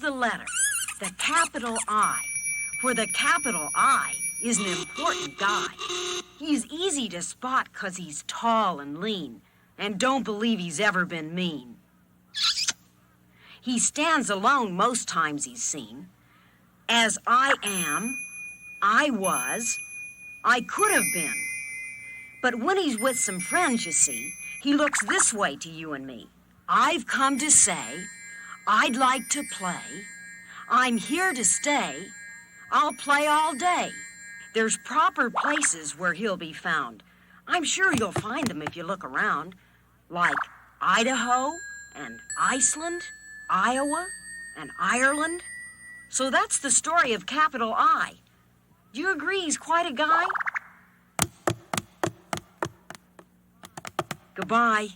the letter, the capital I. For the capital I is an important guy. He's easy to spot 'cause he's tall and lean, and don't believe he's ever been mean. He stands alone most times he's seen. As I am, I was, I could have been. But when he's with some friends, you see, he looks this way to you and me. I've come to say, I'd like to play. I'm here to stay. I'll play all day. There's proper places where he'll be found. I'm sure you'll find them if you look around, like Idaho and Iceland, Iowa and Ireland. So that's the story of capital I. Do you agree he's quite a guy? Goodbye.